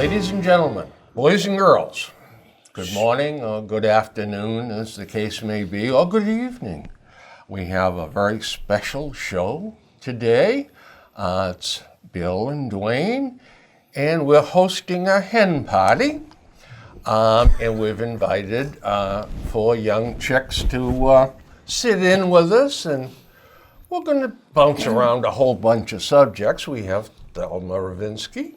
Ladies and gentlemen, boys and girls, good morning or good afternoon, as the case may be, or good evening. We have a very special show today. It's Bill and Duane, and we're hosting a hen party. And we've invited 4 young chicks to sit in with us, and we're going to bounce around a whole bunch of subjects. We have Thelma Ravinsky.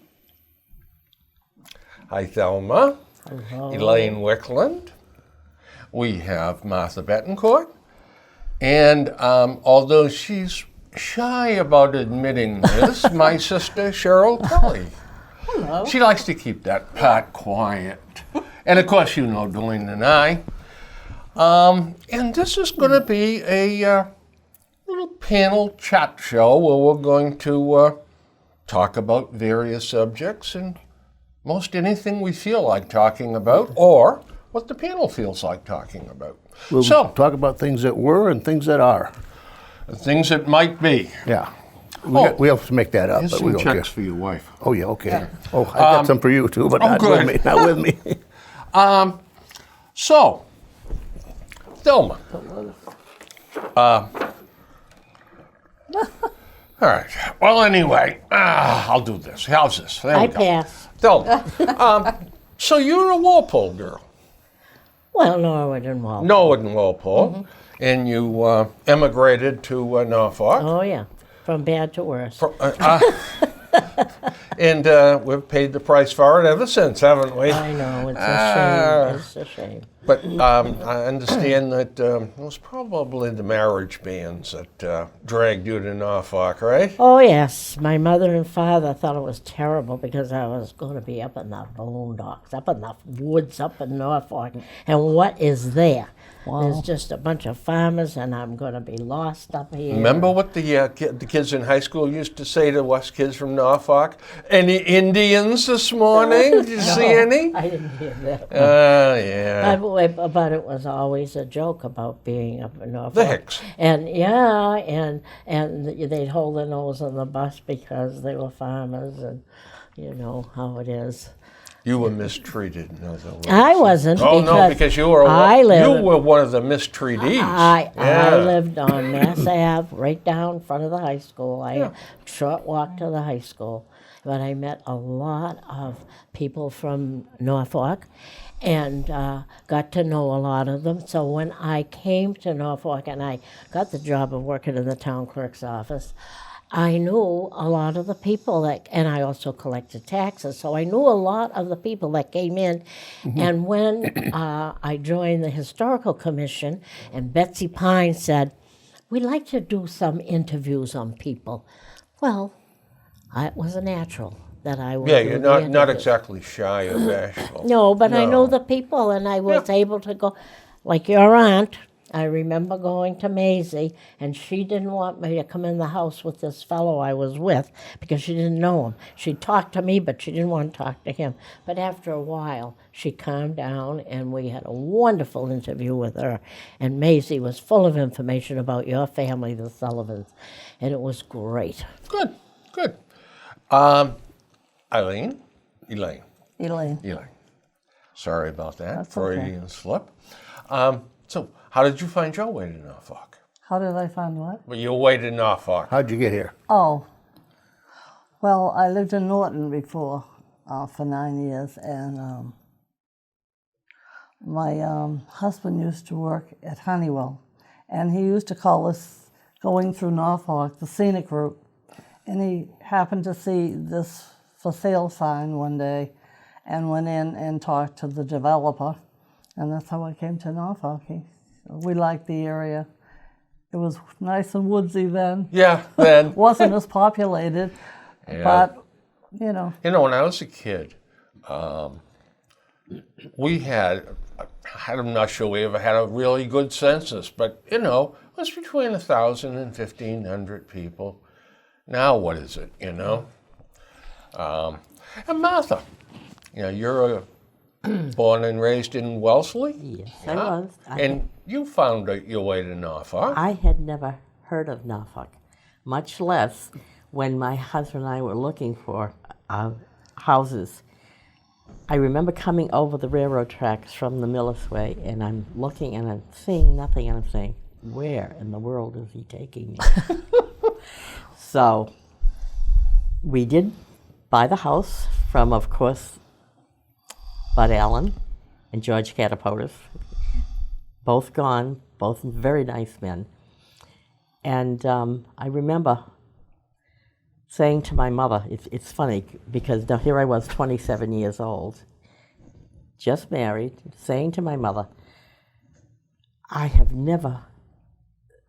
Hi, Thelma. Hello. Elaine Wickland. We have Martha Betancourt. And although she's shy about admitting this, my sister Cheryl Kelly. Hello. She likes to keep that part quiet. And of course, you know Duane and I. And this is going to be a little panel chat show where we're going to talk about various subjects and most anything we feel like talking about, or what the panel feels like talking about. We'll talk about things that were and things that are. Things that might be. Yeah. We have to make that up, Here's but we some don't checks care. for your wife. Oh, yeah, okay. Yeah. Oh, I got some for you, too, but not good. with me. Not with me. So, Thelma. All right. Well, anyway, I'll do this. How's this? There I we go. pass. Thelma. So you're a Walpole girl. Well, Norwood and Walpole. Norwood and Walpole. And you emigrated to Norfolk. Oh, yeah. From bad to worse. And we've paid the price for it ever since, haven't we? I know. It's a shame. It's a shame. But I understand that it was probably the marriage bands that dragged you to Norfolk, right? Oh, yes. My mother and father thought it was terrible because I was going to be up in the boondocks, up in the woods, up in Norfolk. And what is there? Wow. There's just a bunch of farmers, and I'm going to be lost up here. Remember what the kids in high school used to say to us kids from Norfolk? Any Indians this morning? Did you see any? I didn't hear that. Yeah. But it was always a joke about being up in Norfolk. The Hicks. And yeah, and they'd hold their nose on the bus because they were farmers, and you know how it is. You were mistreated, in other words. I wasn't. Oh, no, because you were one of the mistreatees. I lived on Mass Ave, right down in front of the high school. Short walk to the high school. But I met a lot of people from Norfolk and got to know a lot of them. So when I came to Norfolk and I got the job of working in the town clerk's office, I knew a lot of the people and I also collected taxes, so I knew a lot of the people that came in. Mm-hmm. And when I joined the Historical Commission, and Betsy Pine said, we'd like to do some interviews on people. Well, it was a natural that I would. Yeah, you're not exactly shy or bashful. No, but I know the people, and I was able to go, like your aunt. I remember going to Maisie, and she didn't want me to come in the house with this fellow I was with because she didn't know him. She talked to me, but she didn't want to talk to him. But after a while, she calmed down, and we had a wonderful interview with her. And Maisie was full of information about your family, the Sullivans, and it was great. Good. Elaine. Sorry about that. That's Freudian okay. slip. So, how did you find your way to Norfolk? How did I find what? Well, your way to Norfolk. How'd you get here? Oh, well, I lived in Norton before for 9 years, and my husband used to work at Honeywell, and he used to call us going through Norfolk, the scenic route, and he happened to see this for sale sign one day and went in and talked to the developer, and that's how I came to Norfolk. We liked the area. It was nice and woodsy then. Yeah, then. Wasn't as populated, but, you know. You know, when I was a kid, we had, I'm not sure we ever had a really good census, but, you know, it was between 1,000 and 1,500 people. Now what is it, you know? And Martha, you know, you're born and raised in Wellesley? Yes, I was. And you found your way to Norfolk. I had never heard of Norfolk, much less when my husband and I were looking for houses. I remember coming over the railroad tracks from the Millis Way, and I'm looking and I'm seeing nothing, and I'm saying, where in the world is he taking me? So we did buy the house from, of course, Bud Allen and George Catapodis, both gone, both very nice men. And I remember saying to my mother, it's funny because now here I was 27 years old, just married, saying to my mother, I have never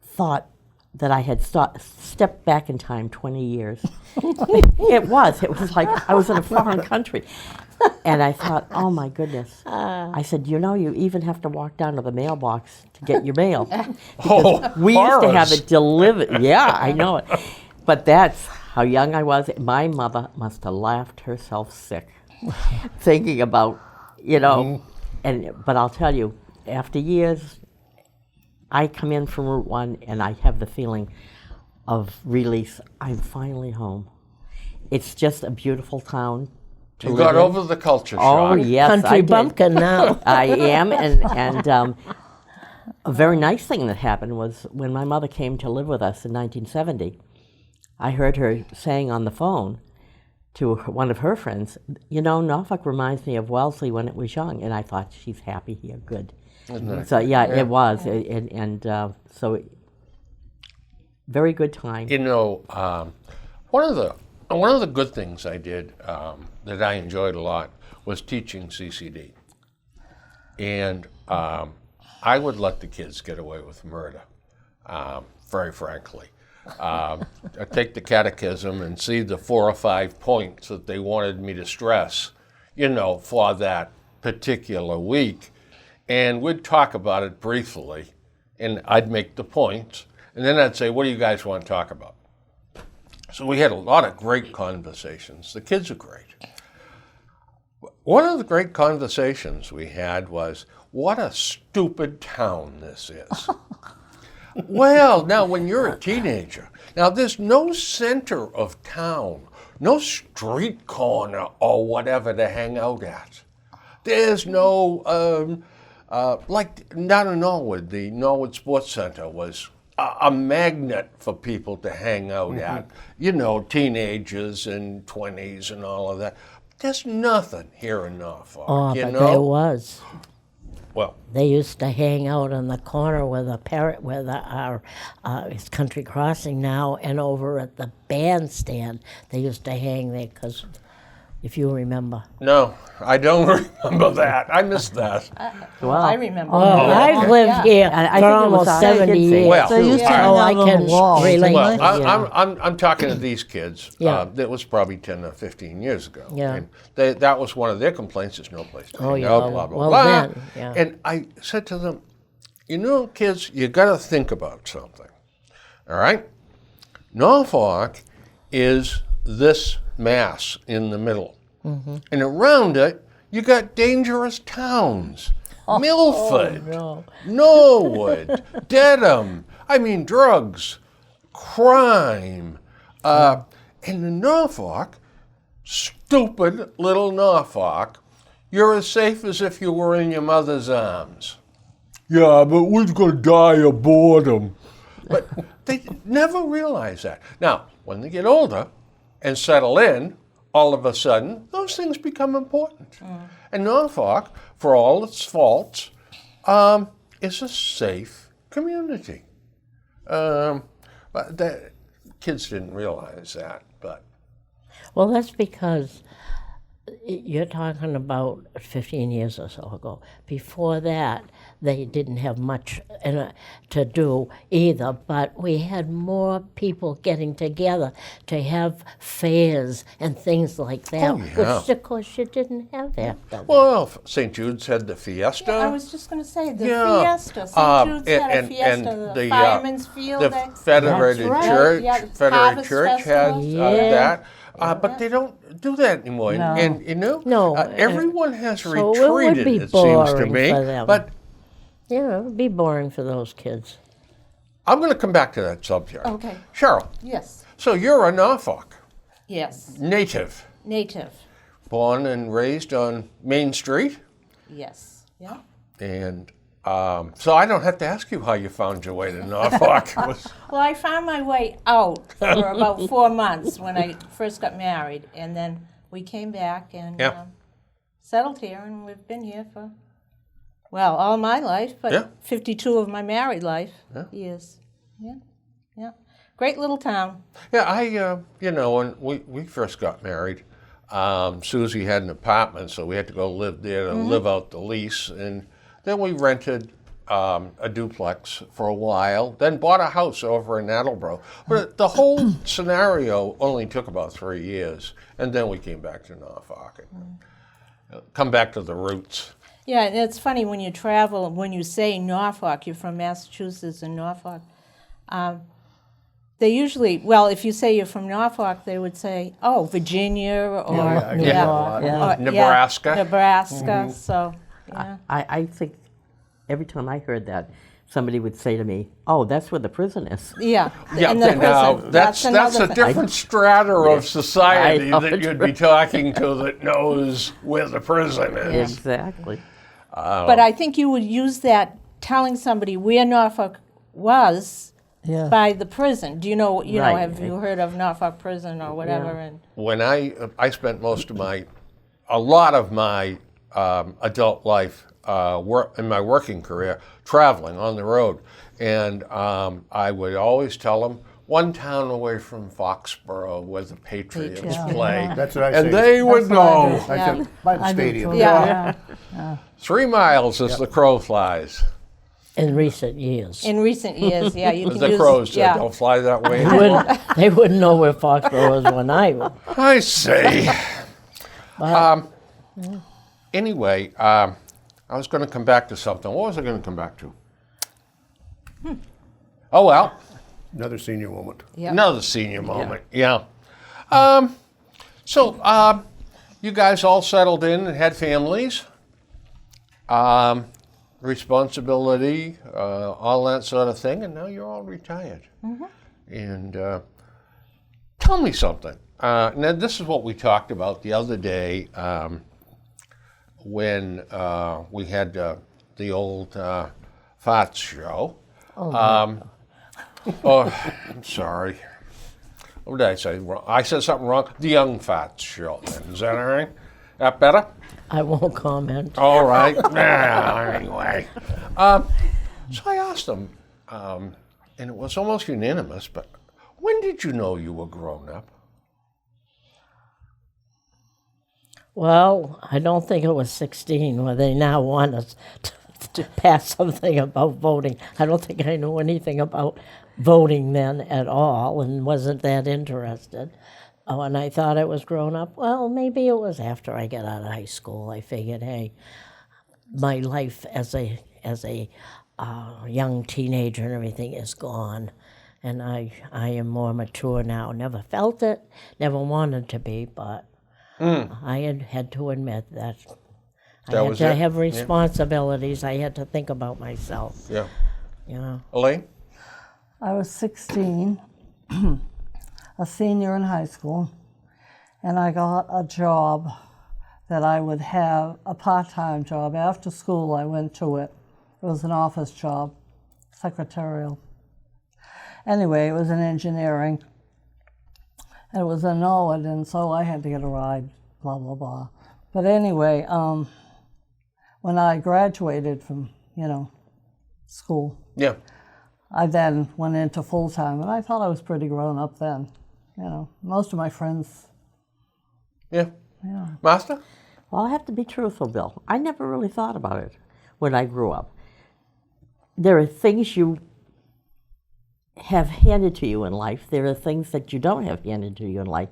thought that I had stepped back in time 20 years. It was like I was in a foreign country. And I thought, oh my goodness. I said, you know, you even have to walk down to the mailbox to get your mail. Because we used to have it delivered. Yeah, I know it. But that's how young I was. My mother must have laughed herself sick thinking about, you know, but I'll tell you, after years, I come in from Route 1 and I have the feeling of release. I'm finally home. It's just a beautiful town to You live got in. over the culture Oh, shock. yes, Country I did. bumpkin now. I am, and a very nice thing that happened was when my mother came to live with us in 1970, I heard her saying on the phone to one of her friends, you know, Norfolk reminds me of Wellesley when it was young, and I thought, she's happy here, good. So yeah, it was, so very good time. You know, one of the good things I did that I enjoyed a lot was teaching CCD, and I would let the kids get away with murder, very frankly. I'd take the catechism and see the 4 or 5 points that they wanted me to stress, you know, for that particular week, and we'd talk about it briefly, and I'd make the points, and then I'd say, what do you guys want to talk about? So we had a lot of great conversations. The kids are great. One of the great conversations we had was, what a stupid town this is. Well, now when you're a teenager, now there's no center of town, no street corner or whatever to hang out at. There's no, like down in Norwood, the Norwood Sports Center was a magnet for people to hang out at, you know, teenagers and 20s and all of that. There's nothing here in Norfolk, Oh, you but know? there was. Well, They used to hang out on the corner where the parrot, where our it's Country Crossing now, and over at the bandstand, they used to hang there because, if you remember. no, I don't remember that. I missed that. Well, I remember. Oh, I've lived here I for think it was almost on 70 Kids' Day. years. Well, They used to all right. hang Oh, I out on can the wall. relate. Well, Yeah. I'm talking to these kids. Yeah. That was probably 10 or 15 years ago. Yeah. And that was one of their complaints. There's no place to hang yeah, out, blah, blah, well blah. then, yeah. And I said to them, you know, kids, you got to think about something. All right? Norfolk is this mass in the middle. Mm-hmm. And around it, you got dangerous towns. Milford, Norwood, Dedham. I mean, drugs, crime. And in Norfolk, stupid little Norfolk, you're as safe as if you were in your mother's arms. Yeah, but we're going to die of boredom. But they never realize that. Now, when they get older and settle in, all of a sudden, those things become important. And Norfolk, for all its faults, is a safe community. But the kids didn't realize that, but Well, that's because you're talking about 15 years or so ago. Before that, they didn't have much to do either, but we had more people getting together to have fairs and things like that, Oh, yeah. which, of course, you didn't have after. well, St. Jude's had the Fiesta. I was just going to say the Yeah. Fiesta. St. Jude's had a and Fiesta. The the, Fireman's Field. the Federated That's right. Church, Yeah, the Federated Harvest Church had Festival. Yeah. that, but they don't do that anymore. No. And you know, No, everyone has so it would retreated. be It seems to boring me. for them. But Yeah, it would be boring for those kids. I'm going to come back to that subject. Okay. Cheryl, Yes. so you're a Norfolk Yes. native. Native. born and raised on Main Street, Yes. Yeah. and so I don't have to ask you how you found your way to Norfolk. It was- Well, I found my way out for about 4 months when I first got married, and then we came back and Yeah. settled here, and we've been here for, well, all my life, but Yeah. 52 of my married life years. Yeah, yeah. Great little town. Yeah, when we first got married, Susie had an apartment, so we had to go live there to live out the lease. And then we rented a duplex for a while, then bought a house over in Attleboro. But the whole scenario only took about 3 years. And then we came back to Norfolk and come back to the roots. Yeah, and it's funny when you travel, when you say Norfolk, you're from Massachusetts and Norfolk. They usually, well, if you say you're from Norfolk, they would say, oh, Virginia or I New get that a York, lot. yeah. Nebraska. Nebraska, so, yeah. I think every time I heard that, somebody would say to me, "Oh, that's where the prison is." Yeah, Yeah, and the now prison, that's another a thing. different strata of society I know, that it's you'd be talking to that knows where the prison is. Exactly. But I think you would use that telling somebody where Norfolk was Yeah. by the prison. Do you know, Right. have you heard of Norfolk Prison or whatever? And When I spent a lot of my adult life in my working career traveling on the road, and I would always tell them one town away from Foxborough where the Patriots Yeah. play, That's what I and say. they would That's what I know. do. I said, by the I do stadium. too. Yeah. 3 miles as the crow flies. In recent years. in recent years, yeah, you As can the use, crows said, yeah. don't fly that way They anymore. they wouldn't know where Foxborough was when I was. I see. Anyway, I was going to come back to something. What was I going to come back to? Oh, well, Another senior moment. Yeah. another senior moment. Yeah. So, you guys all settled in and had families, responsibility, all that sort of thing, and now you're all retired. And tell me something. Now, this is what we talked about the other day when we had the old Farts show. I'm sorry. What did I say wrong? I said something wrong. The Young Farts show. Then. Is that all right? That better? I won't comment. All right. Anyway. So I asked them, and it was almost unanimous, but when did you know you were grown up? Well, I don't think it was 16 where they now want us to pass something about voting. I don't think I knew anything about voting then at all and wasn't that interested. Oh, and I thought I was grown up. Well, maybe it was after I got out of high school. I figured, hey, my life as a young teenager and everything is gone, and I am more mature now. Never felt it, never wanted to be, but I had to admit that I That had was to it? have Yeah. responsibilities. I had to think about myself. Yeah. You know. Elaine? I was 16, a senior in high school, and I got a job that I would have, a part-time job. After school, I went to it. It was an office job, secretarial. Anyway, it was in engineering, and it was in Norwood, and so I had to get a ride, blah, blah, blah. But anyway, when I graduated from, school, Yeah. I then went into full-time, and I thought I was pretty grown up then. Most of my friends. Yeah. Master? Well, I have to be truthful, Bill. I never really thought about it when I grew up. There are things you have handed to you in life. There are things that you don't have handed to you in life.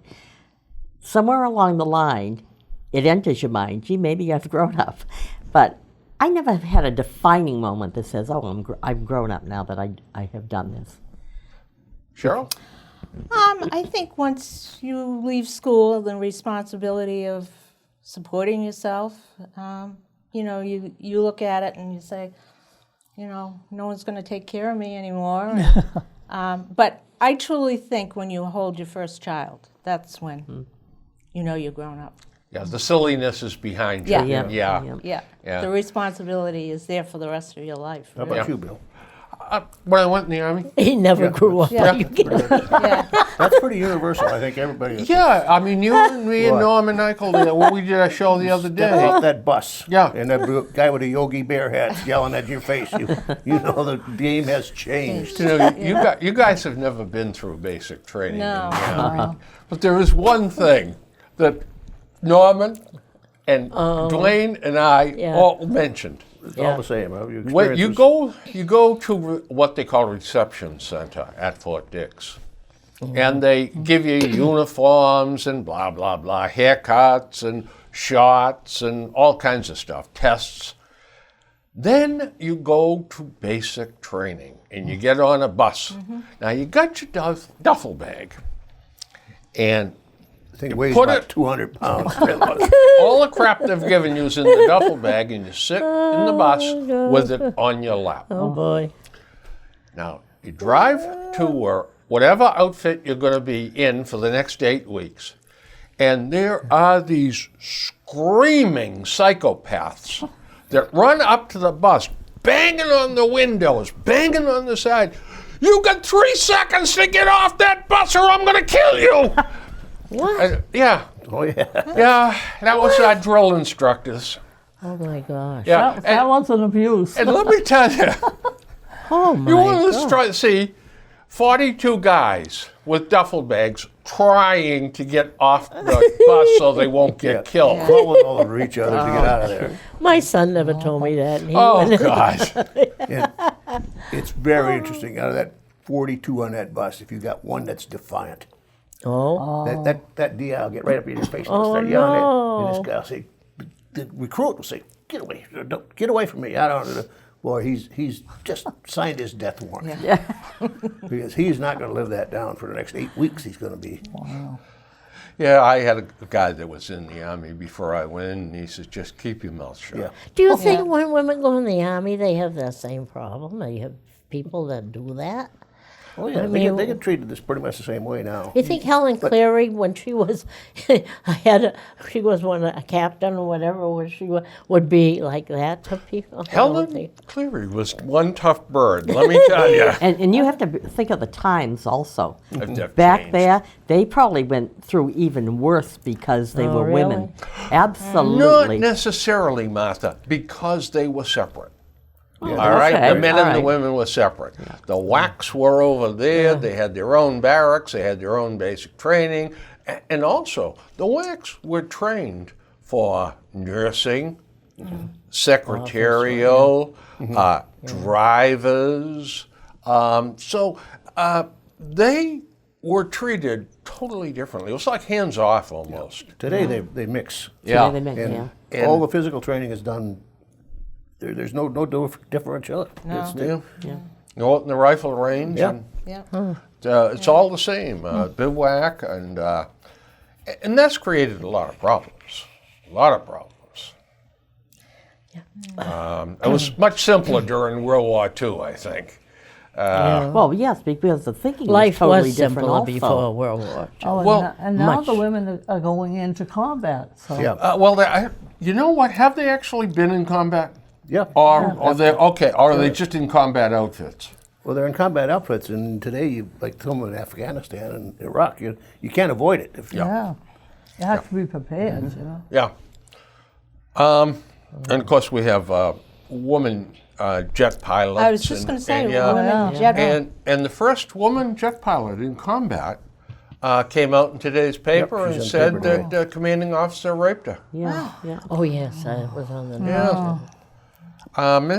Somewhere along the line, it enters your mind, gee, maybe I've grown up. But I never had a defining moment that says, oh, I've grown up now that I have done this. Cheryl? I think once you leave school, the responsibility of supporting yourself, you look at it and you say, no one's going to take care of me anymore. But I truly think when you hold your first child, that's when you know you're grown up. Yeah, the silliness is behind you. Yeah. Yeah. Yeah. Yeah. Yeah. The responsibility is there for the rest of your life. How about you, Bill? When I went in the Army? He never grew up. Yeah. Yeah. That's pretty universal. I think everybody is. Yeah, I mean, you and me and What? Norman Nichol, we did a show the other Step day. off that bus. Yeah. And that guy with a Yogi Bear hat yelling at your face. You know the game has changed. You know, you guys have never been through basic training. No. But there is one thing that Norman and Duane and I Yeah. all mentioned. It's all the same. Huh? Your When you experiences- go to what they call reception center at Fort Dix, and they give you uniforms and blah blah blah, haircuts and shots and all kinds of stuff, tests. Then you go to basic training and you get on a bus. Now you got your duffel bag, and I think it weighs put about it- 200 pounds. all the crap they've given you is in the duffel bag, and you sit in the bus with it on your lap. Oh boy. Now, you drive to whatever outfit you're going to be in for the next 8 weeks, and there are these screaming psychopaths that run up to the bus, banging on the windows, banging on the side. You got 3 seconds to get off that bus or I'm going to kill you. What? Yeah, Oh, yeah. yeah, that was our drill instructors. Oh my gosh. Yeah, That was an abuse. and let me tell you, Oh my you want to gosh. try see 42 guys with duffel bags trying to get off the bus so they won't get killed. Crawling all over each other to get out of there. My son never told me that. and he Oh, went in- God. And it's very interesting. Out of that 42 on that bus, if you got one that's defiant, Oh. that DI will get right up in your face and Oh, start yelling no. at. And this guy will say, the recruit will say, "Get away! Get away from me! I don't know." Boy, he's just signed his death warrant. Yeah. Because he's not going to live that down for the next 8 weeks. He's going to be. Yeah, I had a guy that was in the Army before I went in, and he says, just keep your mouth shut. Yeah. Do you think when women go in the Army, they have that same problem? They have people that do that? Oh yeah, I they mean- get treated this pretty much the same way now. You think Helen Cleary, when she was, she was a captain or whatever, would be like that to people? Helen Cleary was one tough bird, let me tell you. And you have to think of the times also. They've Back changed. there, they probably went through even worse because they Oh, were women. really? Absolutely. Not necessarily, Martha, because they were separate. Oh, All right, okay, the men all and the right. women were separate. The WACs were over there. They had their own barracks. They had their own basic training, and also the WACs were trained for nursing, secretarial, drivers. So they were treated totally differently. It was like hands off almost. Today they mix. Yeah. They make- And yeah. all the physical training is done. There's no differential. No. It's Yeah. You know, in the rifle range. Yeah. And, Yeah. it's all the same. Bivouac, and that's created a lot of problems. A lot of problems. It was much simpler during World War II, I think. Well, yes, because the thinking Life was totally was different simpler also. before World War II. Oh, and, Well, and now much. the women are going into combat. So Yeah. Well, you know what? Have they actually been in combat? Yeah. Or they okay? Or are they just in combat outfits? Well, they're in combat outfits, and today, like someone in Afghanistan and Iraq, you can't avoid it. If you, yeah, you have to be prepared. You know. Yeah. And of course, we have woman jet pilots. I was just going to say, and, yeah, women jet. and the first woman jet pilot in combat came out in today's paper and she's on said paper today. that commanding officer raped her. Yeah, yeah. Oh, yes, it was on the news. Yeah. And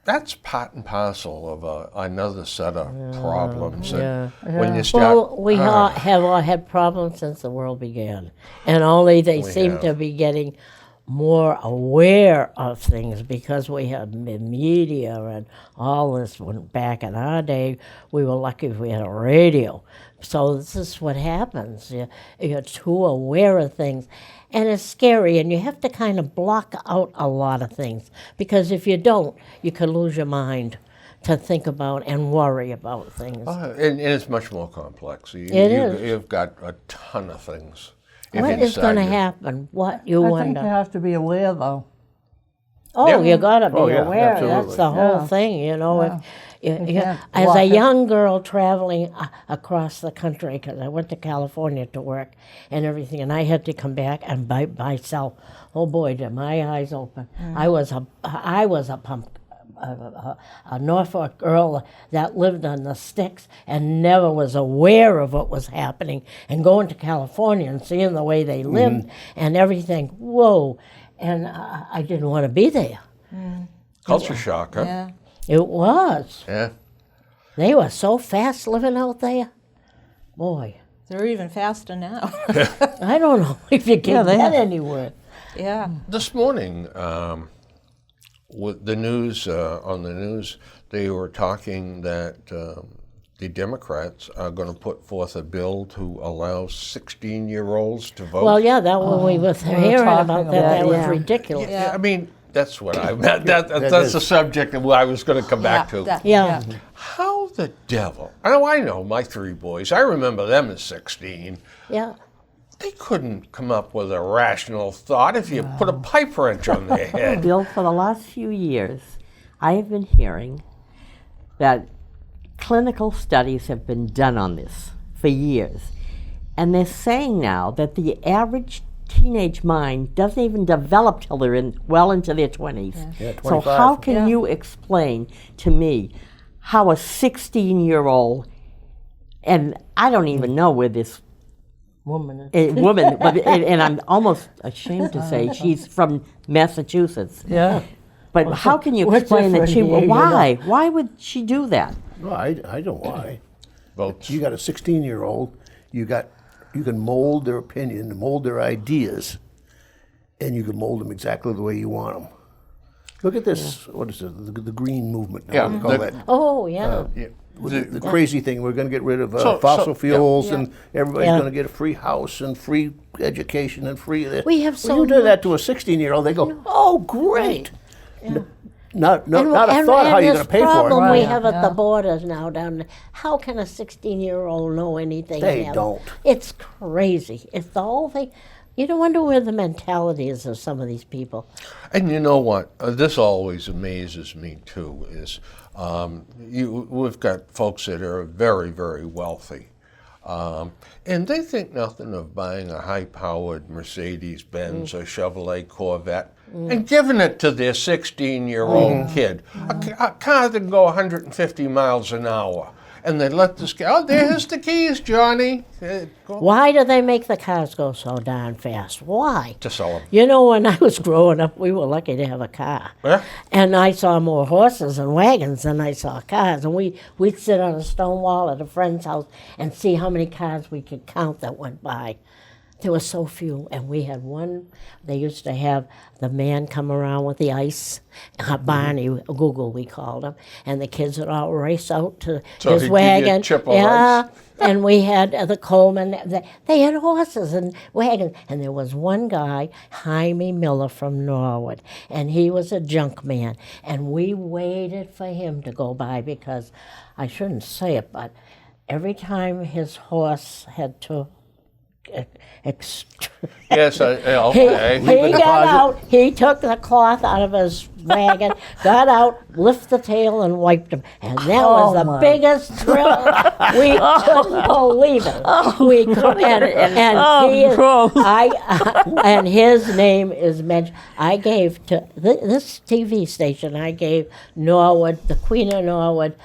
that's part and parcel of another set of problems. And when you start, Well, we have all had problems since the world began, and only they seem have. to be getting more aware of things because we have media and all this. When back in our day, we were lucky if we had a radio. So this is what happens. You're too aware of things, and it's scary, and you have to kind of block out a lot of things because if you don't, you could lose your mind to think about and worry about things. and it's much more complex. It is. You've got a ton of things if What is going to inside you- happen? What you I think wonder? you have to be aware, though. Oh, Yeah. you got to be Oh, yeah, aware. absolutely. That's the whole Yeah. thing, you know. Yeah. can't As block a it. young girl traveling across the country, because I went to California to work and everything, and I had to come back and by myself. Oh boy, did my eyes open! I was a pump. A Norfolk girl that lived on the sticks and never was aware of what was happening, and going to California and seeing the way they lived and everything. Whoa! And I didn't want to be there. Culture shock, huh? Yeah. It was. Yeah. They were so fast living out there. Boy, They're even faster now. I don't know if you can they get have- anywhere. Yeah. This morning, with the news, on the news, they were talking that the Democrats are going to put forth a bill to allow 16-year-olds to vote. Well, yeah, that when we were hearing talking about that, about that was yeah. ridiculous. Yeah, I mean, that's what I meant. That's is. the subject that I was going to come back to. Yeah. How the devil? I know my 3 boys. I remember them as 16. Yeah. They couldn't come up with a rational thought if you put a pipe wrench on their head. Bill, for the last few years, I have been hearing that clinical studies have been done on this for years. And they're saying now that the average teenage mind doesn't even develop till they're well into their 20s. Yeah, So 25. how can you explain to me how a 16-year-old, and I don't even know where this Woman. woman, and I'm almost ashamed to say she's from Massachusetts. Yeah. But how can you What's explain that different here, you why? Why would she do that? Well, I know why. Votes. You got a 16-year-old. You can mold their opinion, mold their ideas, and you can mold them exactly the way you want them. Look at this. What is it? The green movement. Yeah, What do you call the- that? Oh, yeah. Yeah. The crazy thing, we're going to get rid of So- fossil so- fuels, and everybody's Yeah. going to get a free house and free education and free this. We have When so you do that to a 16-year-old, they go, "Oh, great!" Not a thought how you're going to pay for problem it. we Right. have at Yeah. the borders now down there. How can a 16-year-old know anything? They now? don't. It's crazy. It's the whole thing. You don't wonder where the mentality is of some of these people. And you know what? This always amazes me too. Is we've got folks that are very, very wealthy, and they think nothing of buying a high-powered Mercedes-Benz or Chevrolet Corvette and giving it to their 16-year-old kid, a car that can go 150 miles an hour, and they let this guy. Oh, there's the keys, Johnny. Go Why do they make the cars go so darn fast? Why? to sell them. You know, when I was growing up, we were lucky to have a car. Yeah. And I saw more horses and wagons than I saw cars. And we'd sit on a stone wall at a friend's house and see how many cars we could count that went by. There were so few. And we had one, they used to have the man come around with the ice, Barney, Google we called him, and the kids would all race out to So his he'd give you a wagon. chip of yeah. ice? And we had the Coleman, they had horses and wagons. And there was one guy, Jaime Miller from Norwood, and he was a junk man. And we waited for him to go by because, I shouldn't say it, but every time his horse had to Yes, okay. he got out, he took the cloth out of his wagon, got out, lifted the tail, and wiped him. And that was the my. biggest thrill. We couldn't believe it. We could, and he is, and his name is mentioned. I gave to this TV station, I gave Norwood, the Queen of Norwood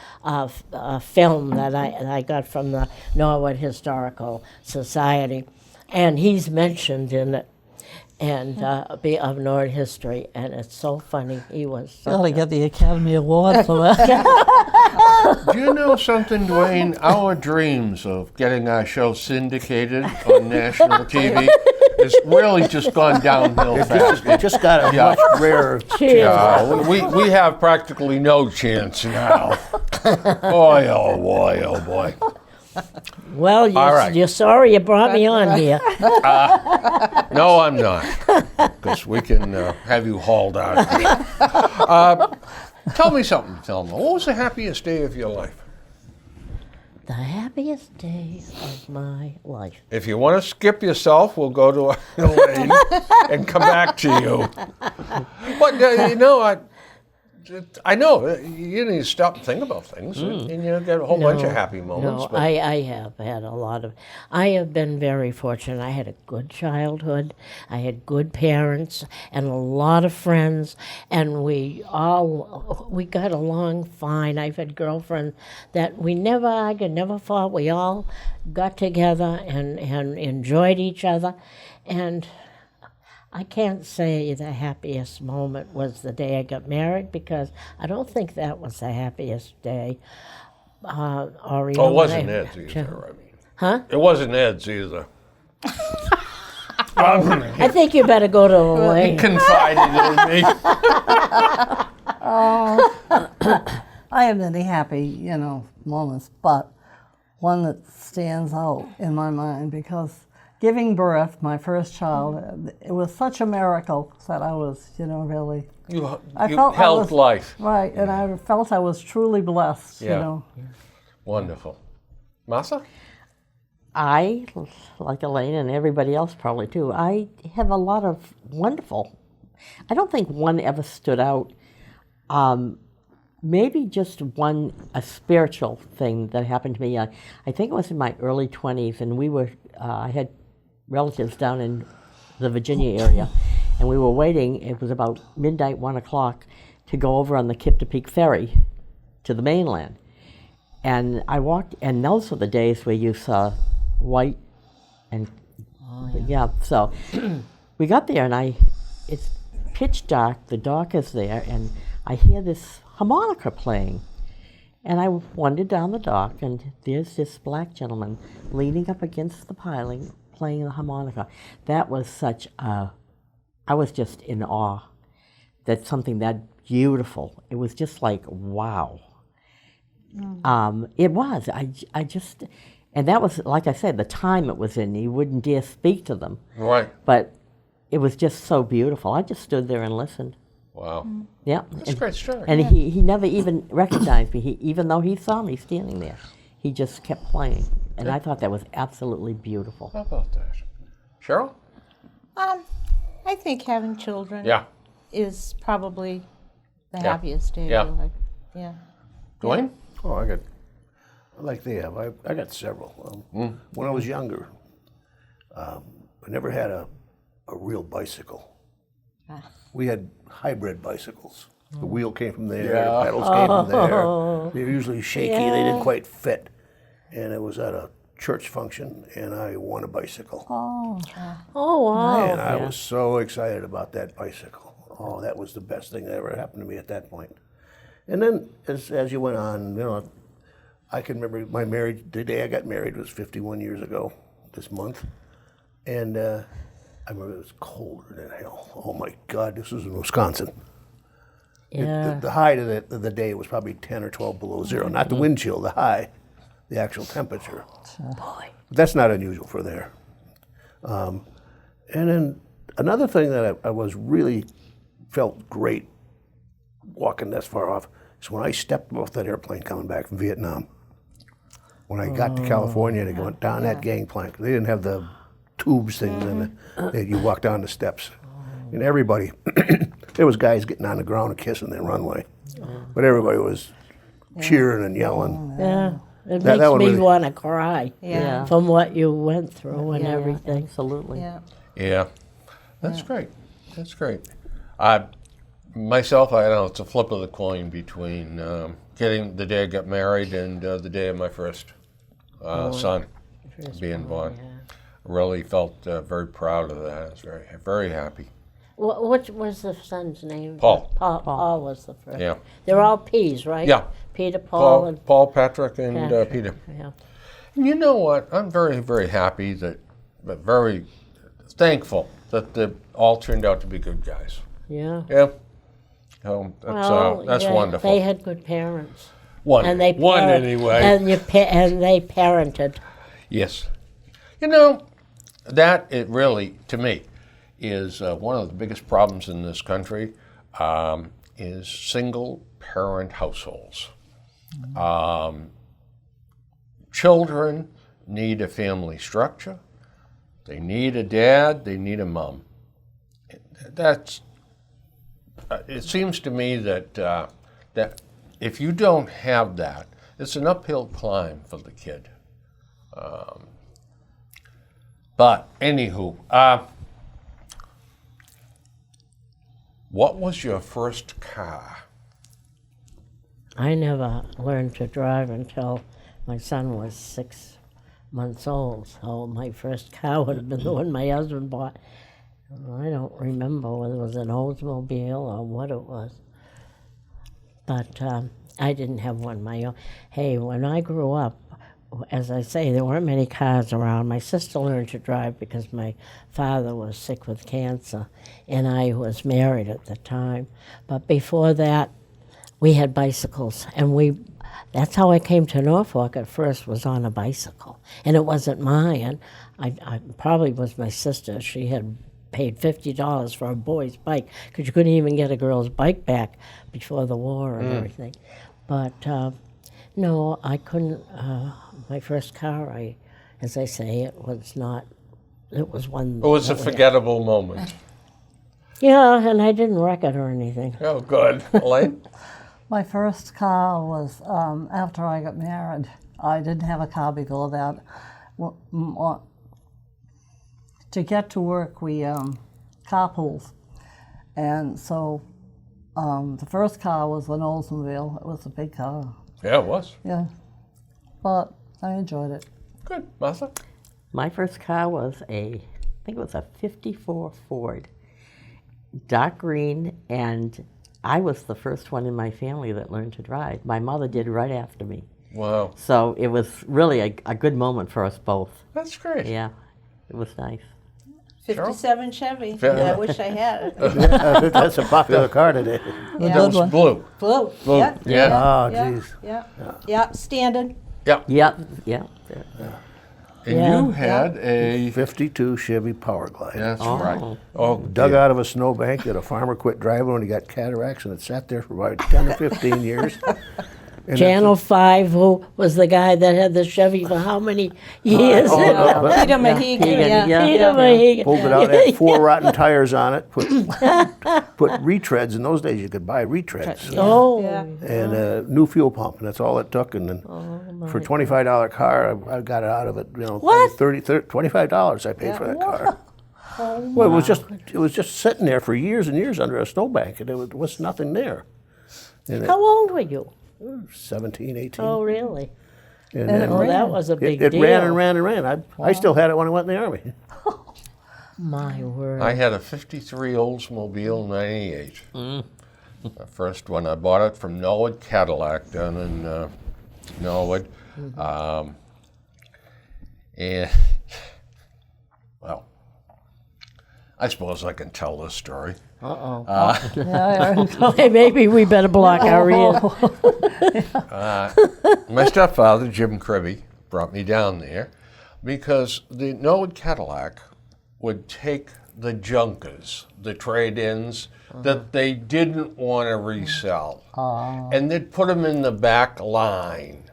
film that I got from the Norwood Historical Society. And he's mentioned in it, and of Norwood history, and it's so funny. He was Got to get the Academy Award for that. Do you know something, Duane? Our dreams of getting our show syndicated on national TV has really just gone downhill fast. It just got a much rarer. Cheers. We have practically no chance now. Boy, oh boy, oh boy. Well, All right. you're sorry you brought me on here. No, I'm not, because we can have you hauled out of here. Tell me something, Thelma. What was the happiest day of your life? the happiest day of my life. If you want to skip yourself, we'll go to Elaine and come back to you. But I know you need to stop and think about things, and you get a whole bunch of happy moments. No, but I have had a lot of. I have been very fortunate. I had a good childhood. I had good parents and a lot of friends, and we got along fine. I've had girlfriends that we never argued, never fought. We all got together and enjoyed each other, and I can't say the happiest moment was the day I got married, because I don't think that was the happiest day. Or even it wasn't when Ed's either. I mean, Huh? it wasn't Ed's either. I think you better go to He Elaine. confided in me. I have many happy, moments, but one that stands out in my mind because giving birth, my first child, it was such a miracle that I was, really. You felt I held was- life. Right, and I felt I was truly blessed, Yeah. Wonderful. Masa? I, like Elaine and everybody else probably too, I have a lot of wonderful. I don't think one ever stood out. Maybe just one, a spiritual thing that happened to me. I think it was in my early 20s, and I had relatives down in the Virginia area, and we were waiting. It was about midnight, 1 o'clock, to go over on the Kip-to-Peak ferry to the mainland. And I walked, and those were the days where you saw white and so we got there, and it's pitch dark, the dock is there, and I hear this harmonica playing. And I wandered down the dock, and there's this black gentleman leaning up against the piling, playing the harmonica. That was I was just in awe that something that beautiful. It was just like, wow. It was. I just, and that was, like I said, the time it was in. You wouldn't dare speak to them. Right. But it was just so beautiful. I just stood there and listened. Wow. Yeah. That's a great story. And he never even recognized me. Even though he saw me standing there, he just kept playing. And I thought that was absolutely beautiful. How about that? Cheryl? I think having children Yeah. is probably the Yeah. happiest day Yeah. of your life. Yeah. Dwayne? Oh, I got, like they have, I got several. When I was younger, I never had a real bicycle. We had hybrid bicycles. The wheel came from there, the pedals came from there. They were usually shaky, they didn't quite fit. And it was at a church function, and I won a bicycle. Oh, wow. And I was so excited about that bicycle. Oh, that was the best thing that ever happened to me at that point. And then as you went on, I can remember the day I got married was 51 years ago this month. And I remember it was colder than hell. Oh my God, this was in Wisconsin. Yeah. The height of the day was probably 10 or 12 below zero. Not the wind chill, the high, the actual temperature. Boy. But that's not unusual for there. And then another thing that I was really felt great walking this far off is when I stepped off that airplane coming back from Vietnam. When I got to California and I went down that gangplank, they didn't have the tubes things in it. You walk down the steps. And everybody, there was guys getting on the ground and kissing the runway. But everybody was cheering and yelling. Yeah. It That makes one me really- want to cry Yeah. from what you went through and Yeah. everything. Absolutely. Yeah. Yeah. That's great. That's great. Myself, I know it's a flip of the coin between getting the day I got married and the day of my first son being born. Really felt very proud of that. I was very, very happy. What was the son's name? Paul. Paul was the first. Yeah. They're all P's, right? Yeah. Peter, Paul, and Paul, Patrick, and Patrick. Peter. Yeah. And you know what? I'm very, very happy but very thankful that they all turned out to be good guys. Yeah. Yeah. That's yeah, wonderful. They had good parents. One, And they one parent- anyway. And they parented. Yes. You know, that it really, to me, is one of the biggest problems in this country is single-parent households. children need a family structure. They need a dad, they need a mom. That's, it seems to me that, that if you don't have that, it's an uphill climb for the kid. But anywho, what was your first car? I never learned to drive until my son was 6 months old. So my first car would have been the one my husband bought. I don't remember whether it was an Oldsmobile or what it was. But I didn't have one my own. Hey, when I grew up, as I say, there weren't many cars around. My sister learned to drive because my father was sick with cancer, and I was married at the time. But before that, we had bicycles, and that's how I came to Norfolk at first, was on a bicycle. And it wasn't mine. I probably was my sister. She had paid $50 for a boy's bike because you couldn't even get a girl's bike back before the war and everything. But no, I couldn't. My first car, as I say, it was one. It was a forgettable moment. Yeah, and I didn't wreck it or anything. Oh, good. Elaine? My first car was after I got married. I didn't have a car before that. To get to work, we carpooled. And so the first car was an Oldsmobile. It was a big car. Yeah, it was. Yeah. But I enjoyed it. Good. Martha? My first car was I think it was a 54 Ford, dark green, and I was the first one in my family that learned to drive. My mother did right after me. Wow. So it was really a good moment for us both. That's great. Yeah, it was nice. 57 Chevy. Yeah. I wish I had it. That's a popular car today. That was one. blue. Blue. Blue. Yeah. Yeah. Oh, Yeah. geez. Yeah. Standard. Yeah. Yep, yeah. And Yeah. you had a... 52 Chevy Power Glide. That's Oh. right. Oh, Dug dear. out of a snowbank that a farmer quit driving when he got cataracts, and it sat there for about 10 or 15 years. And Channel 5, who was the guy that had the Chevy for how many years? Peter Mahegan. Keegan, Yeah. Peter Mahegan. pulled it out, had 4 rotten tires on it, put retreads. In those days, you could buy retreads. Oh, Yeah. And a new fuel pump, and that's all it took. And then for a $25 car, I got it out of it. What? $25 I paid for that car. Well, it was just sitting there for years and years under a snowbank, and it was nothing there. And how old were you? 17, 18. Oh, really? And then Oh, that was a big it deal. ran and ran and ran. I still had it when I went in the Army. My word. I had a 53 Oldsmobile 98. The first one. I bought it from Norwood Cadillac down in Norwood. And, well, I suppose I can tell this story. Okay, maybe we better block our ears. My stepfather, Jim Kribbe, brought me down there because the Norwood Cadillac would take the junkers, the trade-ins that they didn't want to resell, and they'd put them in the back line.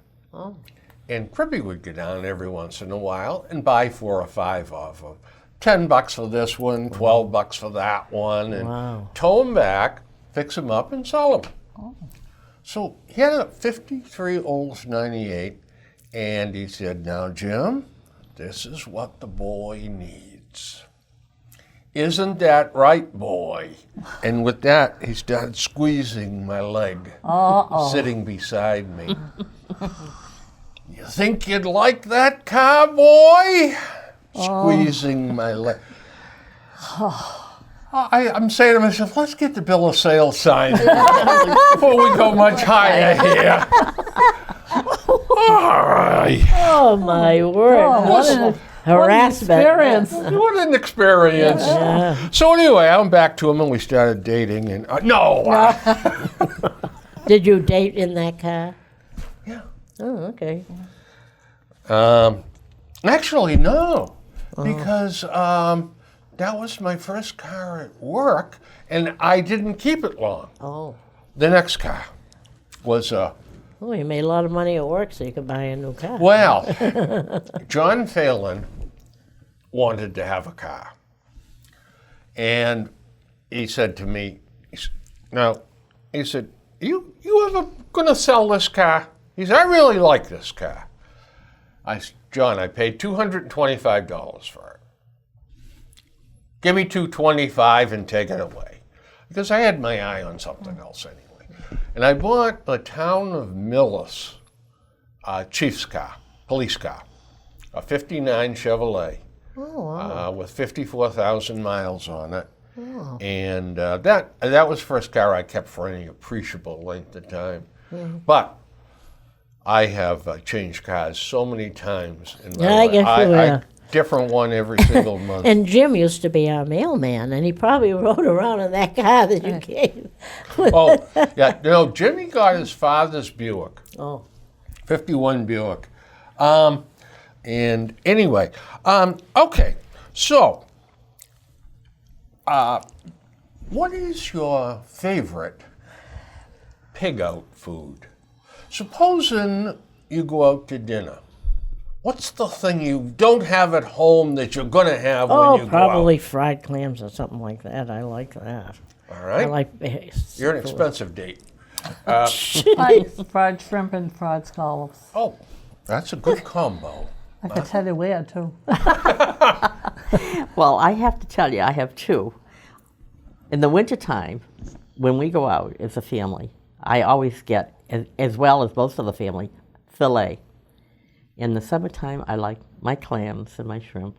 And Kribbe would go down every once in a while and buy 4 or 5 of them. $10 for this one, $12 for that one, and tow them back, fix them up, and sell them. So he had a 53 Olds 98, and he said, "Now, Jim, this is what the boy needs. Isn't that right, boy?" And with that, he started squeezing my leg, sitting beside me. "You think you'd like that car, boy?" Squeezing my leg. I'm saying to myself, let's get the bill of sale signed before we go much higher here. All right. Oh, my word. Harassment. What an experience. So anyway, I'm back to him and we started dating. And Did you date in that car? Yeah. Oh, okay. Actually, no. Because that was my first car at work, and I didn't keep it long. Oh. The next car was a Oh, you made a lot of money at work, so you could buy a new car. Well, John Phelan wanted to have a car. And he said to me, he said, you ever going to sell this car? He said, I really like this car. I said, John, I paid $225 for it. Give me $225 and take it away. Because I had my eye on something else anyway. And I bought a town of Millis chief's car, police car, a 59 Chevrolet with 54,000 miles on it. Oh. And that was the first car I kept for any appreciable length of time. Mm-hmm. But I have changed cars so many times in my life. I guess you will. Different one every single month. And Jim used to be our mailman, and he probably rode around in that car that you gave. Oh, yeah. No, Jimmy got his father's Buick. Oh. 51 Buick. And anyway, okay. So, what is your favorite pig out food? Supposing you go out to dinner. What's the thing you don't have at home that you're going to have when you go out? Probably fried clams or something like that. I like that. All right. I like. You're an expensive date. Fried shrimp and fried scallops. Oh, that's a good combo. I could tell you where, too. Well, I have to tell you, I have two. In the wintertime, when we go out as a family, I always get, as well as most of the family, filet. In the summertime, I like my clams and my shrimp.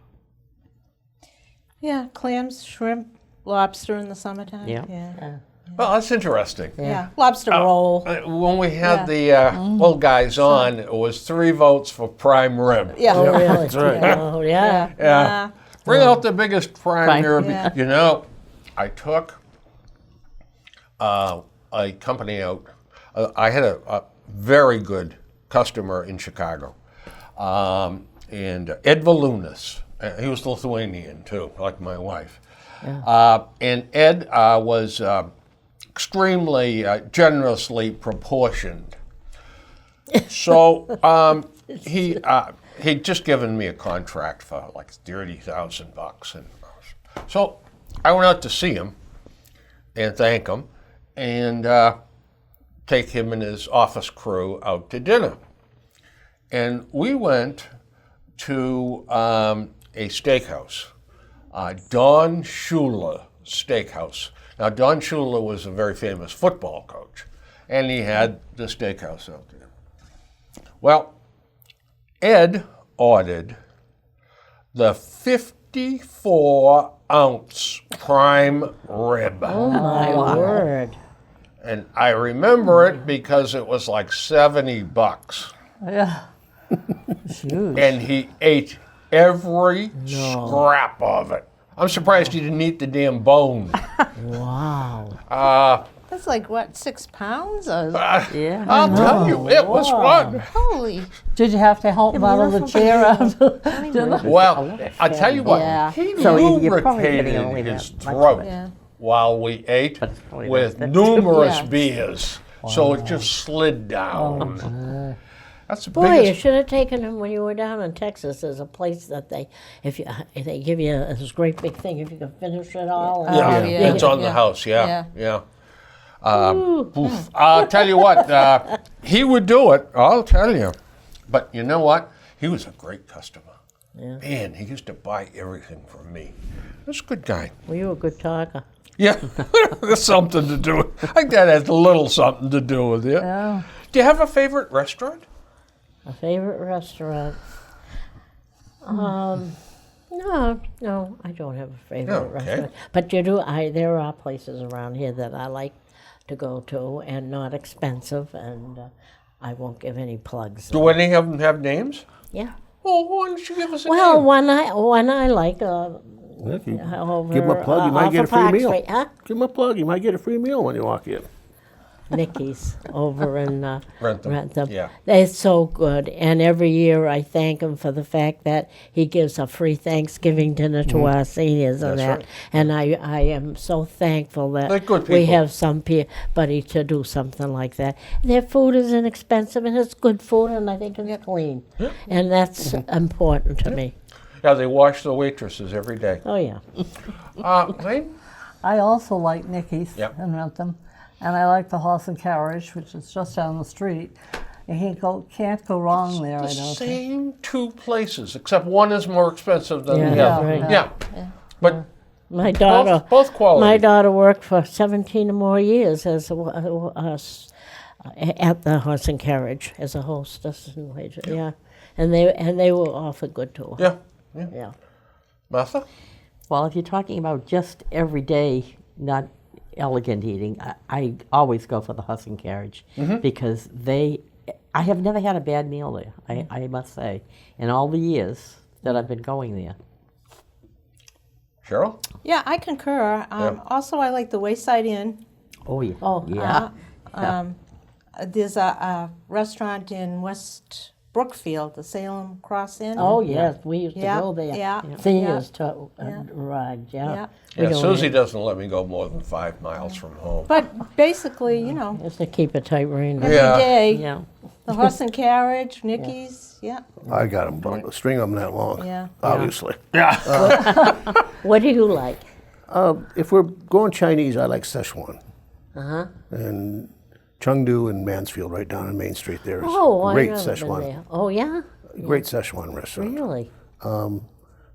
Yeah, clams, shrimp, lobster in the summertime. Yeah. Yeah. Well, that's interesting. Yeah. Lobster roll. When we had the old guys on, it was 3 votes for prime rib. Yeah. Oh, really? That's right. Oh, yeah. Yeah. Bring out the biggest prime rib. Yeah. You know, I took a company out. I had a very good customer in Chicago. And Ed Valunas, he was Lithuanian too, like my wife. Yeah. And Ed was extremely generously proportioned. So he'd just given me a contract for like $30,000, and so I went out to see him and thank him, and take him and his office crew out to dinner. And we went to a steakhouse, Don Shula Steakhouse. Now, Don Shula was a very famous football coach, and he had the steakhouse out there. Well, Ed ordered the 54-ounce prime rib. Oh, my word. And I remember it because it was like $70. Yeah. It's huge. And he ate every scrap of it. I'm surprised he didn't eat the damn bone. Wow. That's like, what, 6 pounds? Yeah. I'll tell you, it was fun. Holy. Did you have to help him out of the chair after dinner? Well, I'll tell you what, Yeah. he So you're probably getting lubricated only his that much of throat it. Yeah. while we ate But it's probably with not that numerous Yeah. beers. So it just slid down. That's the Boy, you biggest. should have taken him when you were down in Texas. There's a place that if they give you this great big thing, if you can finish it all. And Yeah, yeah. it's on the Yeah. house, yeah. Yeah. Oof. I'll tell you what, he would do it, I'll tell you. But you know what? He was a great customer. Yeah. Man, he used to buy everything from me. He was a good guy. Well, you were a good talker. Yeah, there's something to do with I think that has a little something to do with it. Yeah. Do you have a favorite restaurant? A favorite restaurant? No, I don't have a favorite Oh, okay. restaurant. But there are places around here that I like to go to, and not expensive, and I won't give any plugs. Do any of them have names? Yeah. Well, why don't you give us a Well, name? one I like If you over give him a plug, you might off get a of free Park meal. Street, huh? Give him a plug, you might get a free meal when you walk in. Nikki's over in Rentham, yeah. They're so good, and every year I thank him for the fact that he gives a free Thanksgiving dinner to our seniors and That's that. right. And I am so thankful that They're good we people. have somebody to do something like that. Their food is inexpensive, and it's good food, and I think it's clean, and that's important to me. Yeah, they wash the waitresses every day. Oh yeah. Lane? I also like Nikki's Yep. in Rentham, and I like the Horse and Carriage, which is just down the street. You can't go wrong there, I The don't think. same two places, except one is more expensive than Yeah, the that's other. right. Yeah. But My daughter, both quality. my daughter worked for 17 or more years as at the Horse and Carriage as a hostess and waitress. Yeah, and they were awful good to her. Yeah. Yeah. Martha? Well, if you're talking about just everyday, not elegant eating, I always go for the Horse and Carriage because I have never had a bad meal there, I must say, in all the years that I've been going there. Cheryl? Yeah, I concur. Also, I like the Wayside Inn. Oh, yeah. Oh, yeah. There's a restaurant in West Brookfield, the Salem Cross Inn. Oh yes, we used to Yeah, go there. yeah, Seniors yeah. ride. Yeah. Yeah. We Yeah, don't Susie have- doesn't let me go more than 5 miles from home. But basically, you know, Just to keep a tight rein. every Yeah. day, Yeah. the Horse and Carriage, Nikki's, yeah, I got them. String them that long. Yeah. Obviously. What do you like? If we're going Chinese, I like Szechuan. Uh-huh. And Chengdu and Mansfield, right down on Main Street there. is Oh, great I've never been Szechuan. there. Oh yeah, Great Szechuan restaurant. really?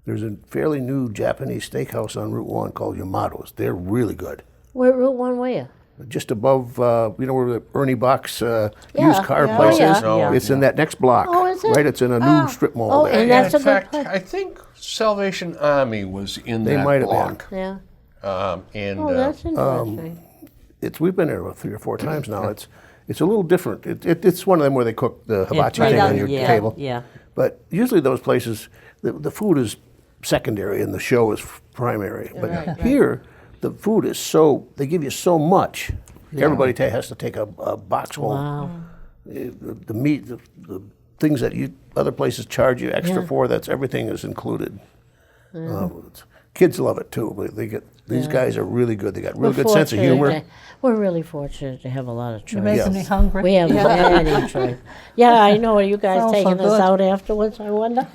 There's a fairly new Japanese steakhouse on Route 1 called Yamato's. They're really good. We're Route 1 where? Just above, where the Ernie Box used car yeah. place Oh, is. yeah. Yeah. It's in that next block. Oh, is it? Right, it's in a new strip mall Oh, there. and Yeah, that's in a good fact, place. I think Salvation Army was in They that might have block. Yeah. And Oh, that's interesting. We've been there 3 or 4 times now. It's a little different. It's one of them where they cook the hibachi right thing on- on your yeah, table. yeah. But usually those places, the food is secondary and the show is primary. But here, the food is they give you so much. Everybody has to take a box home. Wow. The meat, the things that other places charge you extra for, everything is included. Kids love it too. But these guys are really good. They got real good sense of humor. We're really fortunate to have a lot of choice. You're making me hungry. We have many choice. Yeah, I know. Are you guys Sounds so taking us good. out afterwards, I wonder?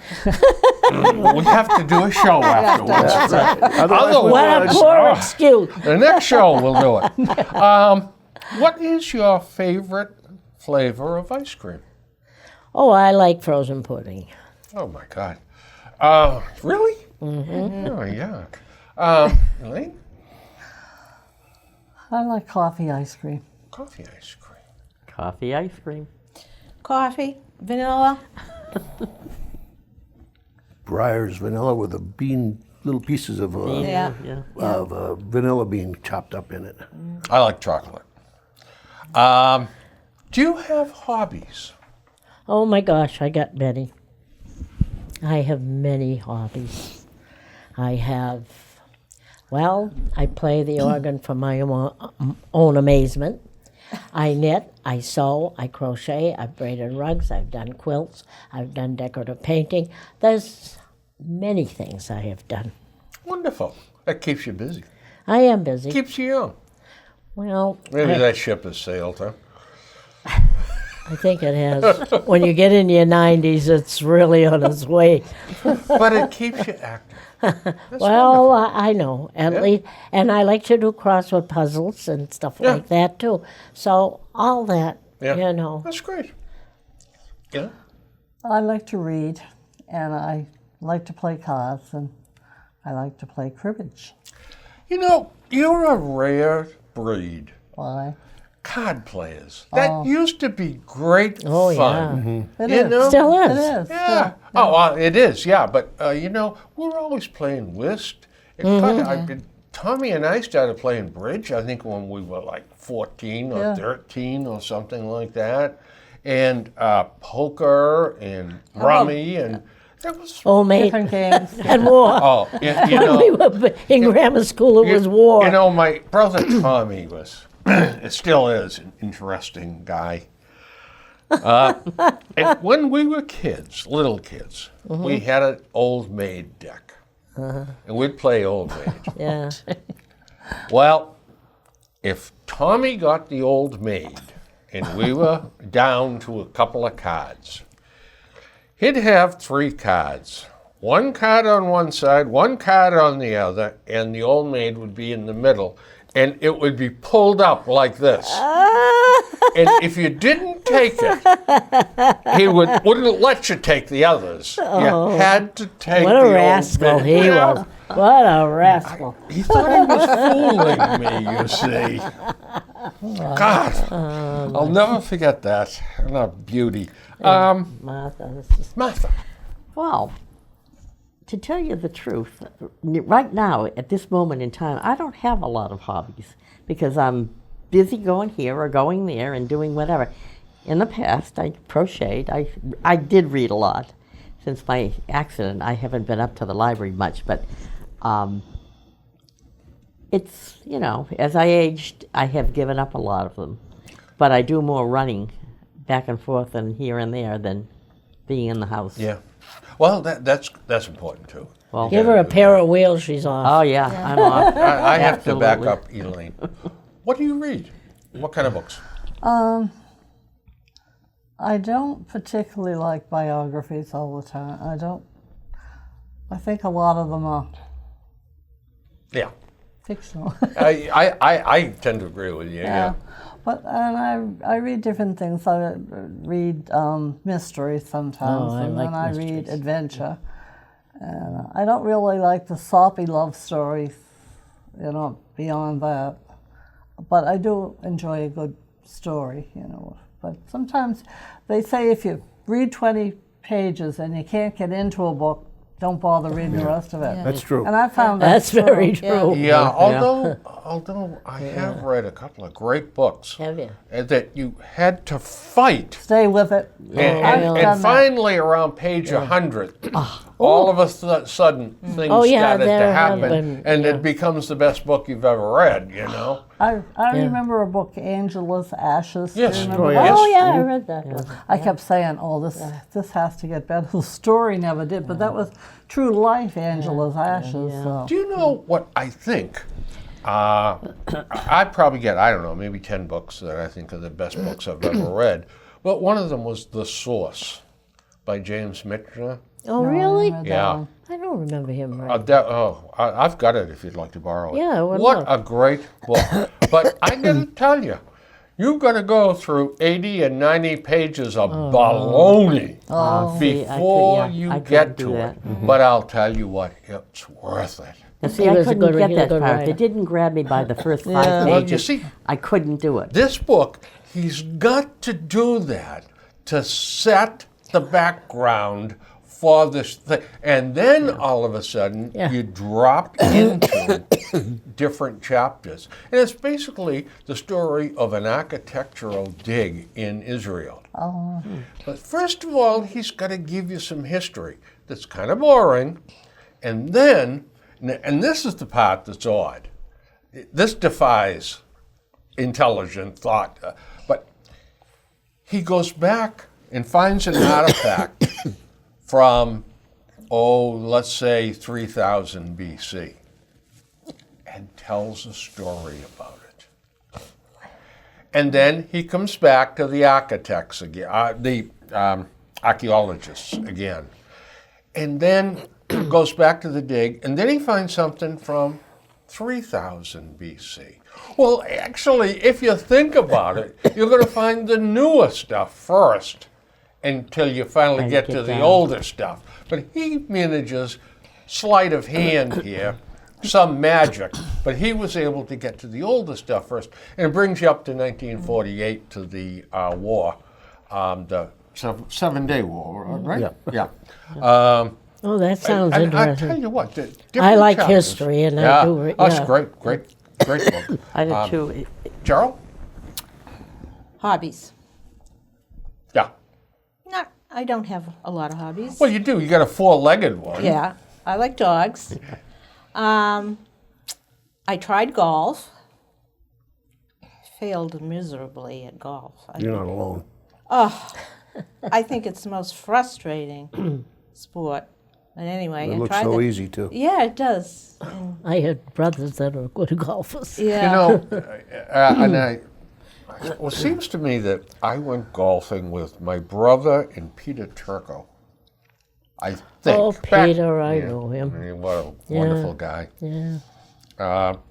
we have to do a show afterwards. Otherwise, What a poor excuse. the next show we'll do it. What is your favorite flavor of ice cream? Oh, I like frozen pudding. Oh my God. Really? Mm-hmm. Oh, yuck. Elaine? I like coffee ice cream. Coffee ice cream. Coffee ice cream. coffee, vanilla. Breyer's vanilla with little pieces of Yeah. vanilla bean chopped up in it. I like chocolate. Do you have hobbies? Oh my gosh, I got many. I have many hobbies. I play the organ for my own amazement. I knit, I sew, I crochet, I've braided rugs, I've done quilts, I've done decorative painting. There's many things I have done. Wonderful. That keeps you busy. I am busy. Keeps you young. Well, Maybe that ship has sailed, huh? I think it has. When you get in your 90s, it's really on its way. But it keeps you active. Well, I know, at least, and I like to do crossword puzzles and stuff Yeah. like that too. So all that, Yeah. you know. That's great. Yeah. I like to read, and I like to play cards, and I like to play cribbage. You know, you're a rare breed. Why? Card players. That used to be great Oh, fun. It You is. know? Still It is. is. Yeah. Oh, it is. Yeah, but we're always playing whist. Tommy and I started playing bridge. I think when we were like 14 or 13 or something like that, and poker and rummy and that was. Oh, mate, Different games. and war. Oh, you When we know. were in grammar school, it was war. You know, my brother Tommy was it still is an interesting guy. And when we were kids, little kids, we had an old maid deck. And we'd play old maid. Yeah. Well, if Tommy got the old maid and we were down to a couple of cards, he'd have 3 cards. 1 card on one side, 1 card on the other, and the old maid would be in the middle. And it would be pulled up like this. And if you didn't take it, he wouldn't let you take the others. You had to take What the a old rascal maid. he was. What a rascal. He thought he was fooling me, you see. God, I'll never forget that. What a beauty. Martha, this is Martha. Well, to tell you the truth, right now, at this moment in time, I don't have a lot of hobbies because I'm busy going here or going there and doing whatever. In the past, I crocheted. I did read a lot. Since my accident, I haven't been up to the library much, but it's, you know, as I aged, I have given up a lot of them. But I do more running back and forth and here and there than being in the house. Yeah. Well, that's important too. Well, give her a pair of wheels, she's off. oh, yeah, I'm off. I have to back Absolutely. up Elaine. What do you read? What kind of books? I don't particularly like biographies all the time. I think a lot of them are Yeah. fictional. I tend to agree with you. Yeah. But and I read different things. I read mysteries sometimes, Oh, I and like then I read mysteries. adventure. And I don't really like the soppy love stories, you know, beyond that. But I do enjoy a good story, you know. But sometimes they say if you read 20 pages and you can't get into a book, don't bother reading the rest of it. That's true. And I found That's true. very true. Yeah, although I have read a couple of great books Have you? that you had to fight. Stay with it. And, I've and done that. finally, around page 100, all of a sudden things Oh, yeah, started to there have happen, been, and yeah. it becomes the best book you've ever read, you know? I remember a book, Angela's Ashes. Do you Yes. remember Oh, that? yeah. Oh, yeah, I read that one. I kept saying, "Oh, this has to get better." The story never did, but that was true life, Angela's Ashes. So. Do you know what I think? I probably get, I don't know, maybe 10 books that I think are the best books I've ever read. But one of them was The Source by James Michener. Oh, really? read that Yeah. one. I don't remember him right. I've got it if you'd like to borrow it. Yeah, I would what love. a great book. But I got to tell you, you've got to go through 80 and 90 pages of baloney See, before I you couldn't get do to that. it. But I'll tell you what, it's worth it. Now, see, He I was a couldn't good- get he was a that good far. If writer. it didn't grab me by the first 5 Well, you pages, see, I couldn't do it. this book, he's got to do that to set the background for this thing. And then all of a sudden, Yeah. you drop into different chapters. And it's basically the story of an architectural dig in Israel. But first of all, he's got to give you some history that's kind of boring. And then, and this is the part that's odd. This defies intelligent thought. But he goes back and finds an artifact from, let's say 3000 BC, and tells a story about it. And then he comes back to the architects again, the archaeologists again, and then goes back to the dig, and then he finds something from 3000 BC. Well, actually, if you think about it, you're going to find the newer stuff first until you finally And get get to the down. older stuff. But he manages, sleight of hand here, some magic, but he was able to get to the older stuff first. And it brings you up to 1948 to the war, the Seven-Day War, right? Yeah. Yeah. Oh, that sounds I interesting. tell you what, I like chapters- history, and I yeah, do re- that's yeah. great book. I did too. Gerald? Hobbies. Yeah. Not, I don't have a lot of hobbies. Well, you do. You got a four-legged one. Yeah, I like dogs. I tried golf. failed miserably at golf. You're not alone. I think it's the most frustrating sport. But anyway, It I looks tried so the- easy, too. Yeah, it does. And, I had brothers that are good golfers. yeah. You know, well, it seems to me that I went golfing with my brother and Peter Turco. I think. Oh, Back- Peter, I yeah, know him. I mean, what a wonderful guy. Yeah.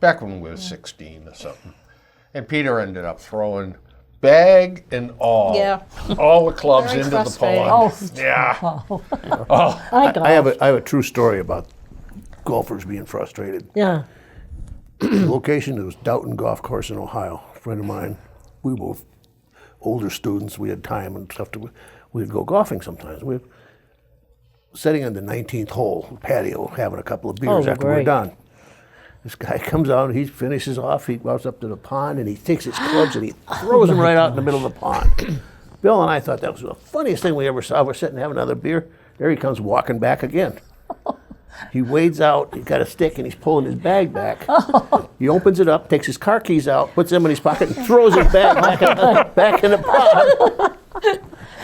Back when we were 16 or something. And Peter ended up throwing bag and all, Yeah. all the clubs Very into the frustrating. pond. Oh, Yeah. I I have a true story about golfers being frustrated. Yeah. The location was Doughton Golf Course in Ohio. A friend of mine, we were both older students. We had time and stuff to. We'd go golfing sometimes. We're sitting on the 19th hole patio, having a couple of beers Oh, after we're great. done. This guy comes out, he finishes off, he goes up to the pond, and he takes his clubs and he throws them right out in the middle of the pond. Bill and I thought that was the funniest thing we ever saw. We're sitting having another beer. There he comes walking back again. He wades out, he's got a stick, and he's pulling his bag back. He opens it up, takes his car keys out, puts them in his pocket, and throws his bag back in the pond.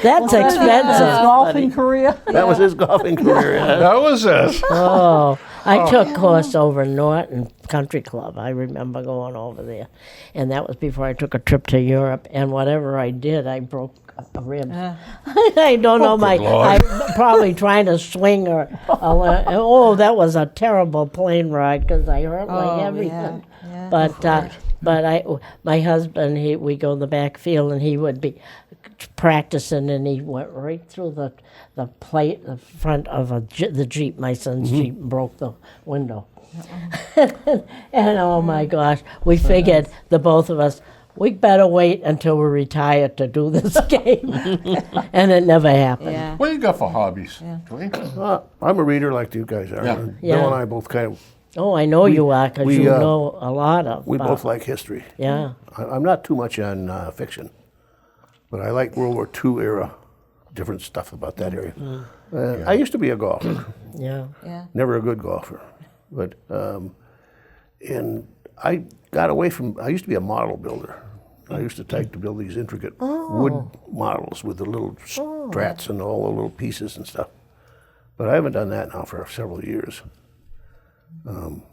That's his expensive. golfing career. That was his golfing career. Yeah. That was it. Oh, I took course over Norton Country Club. I remember going over there. And that was before I took a trip to Europe. And whatever I did, I broke a rib. I don't know, Lord. I'm probably trying to swing or, oh, that was a terrible plane ride because I hurt like everything. yeah. But my husband, we go in the back field and he would be practicing and he went right through the front of the Jeep, my son's Jeep, and broke the window. And oh my gosh, we figured, the both of us, we better wait until we're retired to do this game. And it never happened. Yeah. What do you got for hobbies, Duane? I'm a reader like you guys are. Yeah. And Yeah. Bill and I both kind of, Oh, I know you are because we, you know a lot of. we both like history. Yeah. I'm not too much on fiction, but I like World War II era, different stuff about that area. I used to be a golfer, Yeah. Yeah. never a good golfer, but and I got away from. I used to be a model builder. I used to take to build these intricate wood models with the little strats and all the little pieces and stuff. But I haven't done that now for several years.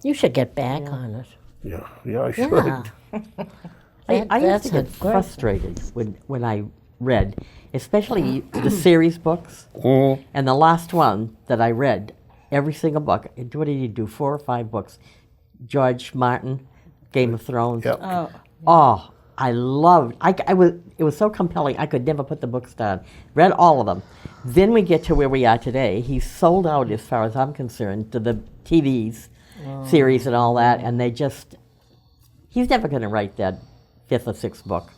You should get back on it. Yeah, I should. Yeah. I used That's to a get great- frustrated when I read, especially the series books. And the last one that I read, every single book, what did he do, 4 or 5 books? George Martin, Game of Thrones. Yep. Oh, I loved, it was so compelling, I could never put the books down. Read all of them. Then we get to where we are today. He's sold out, as far as I'm concerned, to the TVs, series and all that, and he's never going to write that 5th or 6th book.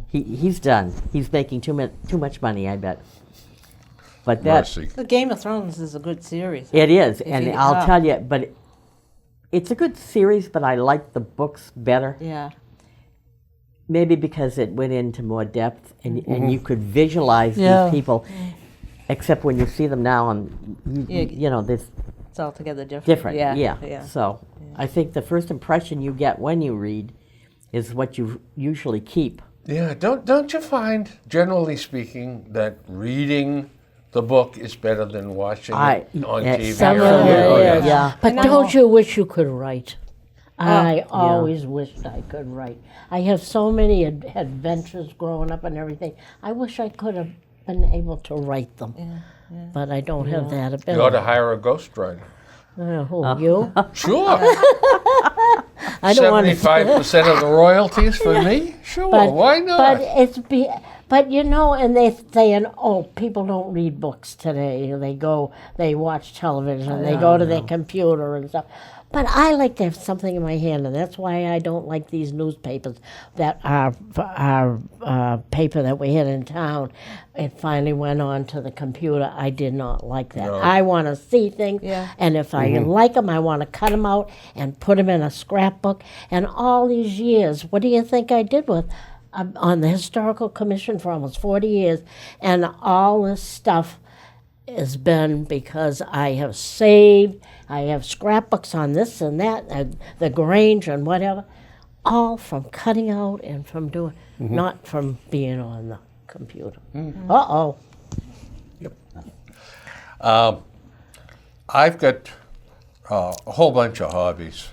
He's done. He's making too much money, I bet. But that, Mercy. The Game of Thrones is a good series. it is, and you- I'll tell you, but it's a good series, but I like the books better. Yeah. Maybe because it went into more depth and you could visualize Yeah. these people, except when you see them now, and Yeah. you know, there's It's altogether different. different. Yeah. So I think the first impression you get when you read is what you usually keep. Yeah, don't you find, generally speaking, that reading the book is better than watching it on TV? Some or- of it yeah. is. Yeah. But And I don't know- you wish you could write? I always wished I could write. I have so many adventures growing up and everything. I wish I could have been able to write them. But I don't have that You ought ability. to hire a ghostwriter. Who, you? Sure. I don't want to. 75% of the royalties for me? Sure, why not? But you know, and they saying, oh, people don't read books today. They watch television, they go to their computer and stuff. But I like to have something in my hand, and that's why I don't like these newspapers that our paper that we had in town. It finally went on to the computer. I did not like that. No. I want to see things, Yeah. and if I like them, I want to cut them out and put them in a scrapbook. And all these years, what do you think I did with? I'm on the Historical Commission for almost 40 years, and all this stuff has been because I have saved, I have scrapbooks on this and that, the Grange and whatever. all from cutting out and from doing, not from being on the computer. Uh-oh. I've got a whole bunch of hobbies.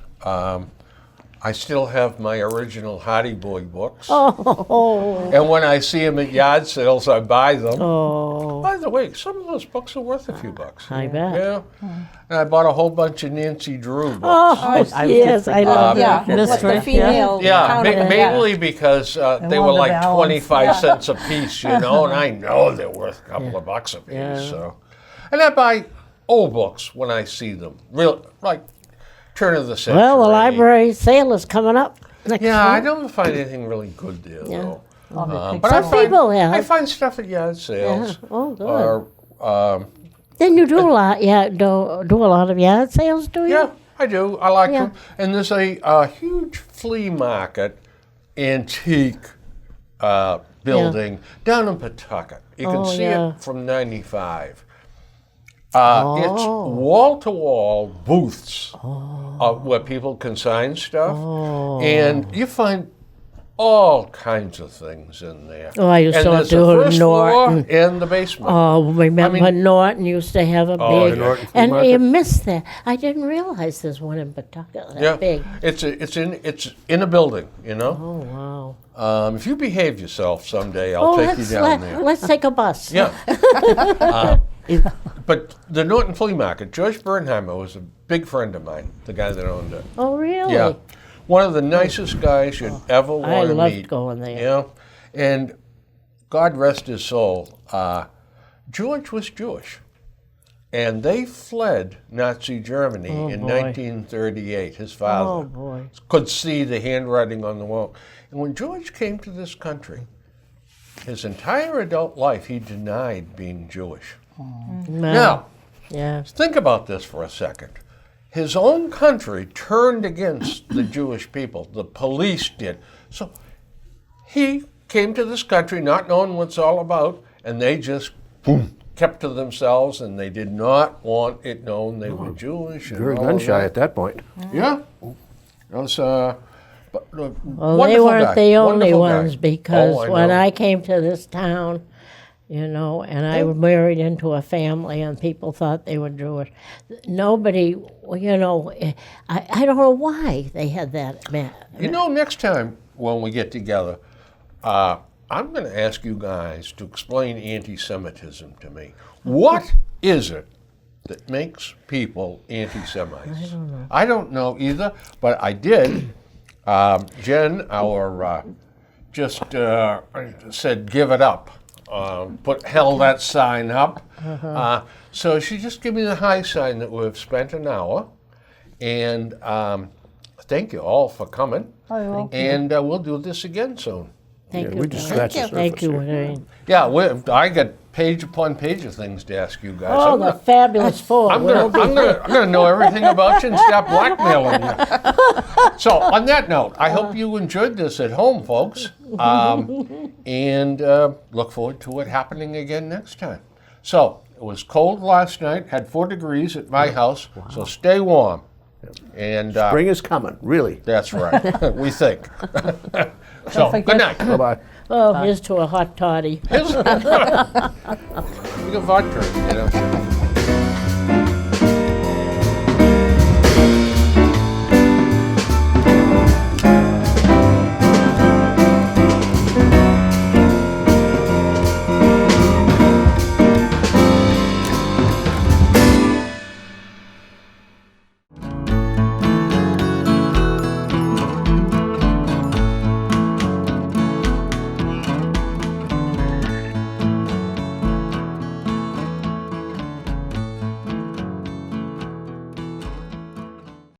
I still have my original Hardy Boy books. Oh. And when I see them at yard sales, I buy them. Oh. By the way, some of those books are worth a few bucks. I bet. Yeah. And I bought a whole bunch of Nancy Drew books. Oh, yes, I love Yeah, that. with the female Yeah, counter, mainly because they were want the like balance. 25 cents a piece, you know, and I know they're worth a couple of bucks a piece. Yeah. So, and I buy old books when I see them, real like turn of the century. Well, the library sale is coming up next Yeah, I month. don't find anything really good there though. But Some people have. I find stuff at yard sales. Yeah. Oh, good. Or Then you do a lot, do a lot of yard sales, do you? yeah, I do. I like Yeah. them. And there's a huge flea market, antique building down in Pawtucket. You can Oh, see yeah. it from 95. It's wall-to-wall booths where people consign stuff. And you find all kinds of things in there. Oh, I used and to there's do the it in first floor Norton. and the basement. Oh, remember I mean- Norton used to have a Oh, big, yeah. Norton Flea and Market. you missed that. I didn't realize there's one in Pawtucket that Yeah, big. it's in a building, you know. Oh, wow. If you behave yourself someday, I'll take you down there. let's take a bus. Yeah. But the Norton Flea Market, George Bernheimer was a big friend of mine, the guy that owned it. Oh, really? Yeah. One of the nicest guys you'd ever I want to loved meet. going there. Yeah. And God rest his soul, George was Jewish. And they fled Nazi Germany in boy. 1938. His Oh, father boy. could see the handwriting on the wall. And when George came to this country, his entire adult life he denied being Jewish. Now, Yeah. think about this for a second. His own country turned against the Jewish people. The police did. So he came to this country not knowing what it's all about, and they just kept to themselves, and they did not want it known they were Jewish. And Very all gun of shy that. at that point. Yeah. It was, but, Well, they wonderful weren't guy, the only wonderful guy. ones because Oh, I when know. I came to this town, and I was married into a family and people thought they were Jewish, nobody, I don't know why they had that. You know, next time when we get together, I'm going to ask you guys to explain anti-Semitism to me. What is it that makes people anti-Semites? I don't know either, but I did. Jen, our just said, "Give it up." Held that sign up. So she just gave me the high sign that we've spent an hour, and thank you all for coming. Oh, you're welcome. And we'll do this again soon. Thank Yeah, you. we just Glenn. scratched the Thank surface you, here. Wayne. Yeah, I got page upon page of things to ask you guys. Oh, the fabulous four. I'm gonna know everything about you and stop blackmailing you. So, on that note, I hope you enjoyed this at home, folks, and look forward to it happening again next time. So, it was cold last night. Had 4 degrees at my house. So stay warm. And Spring is coming, really. that's right. We think. So, good night. Bye-bye. Oh, here's to a hot toddy. You got vodka, you know.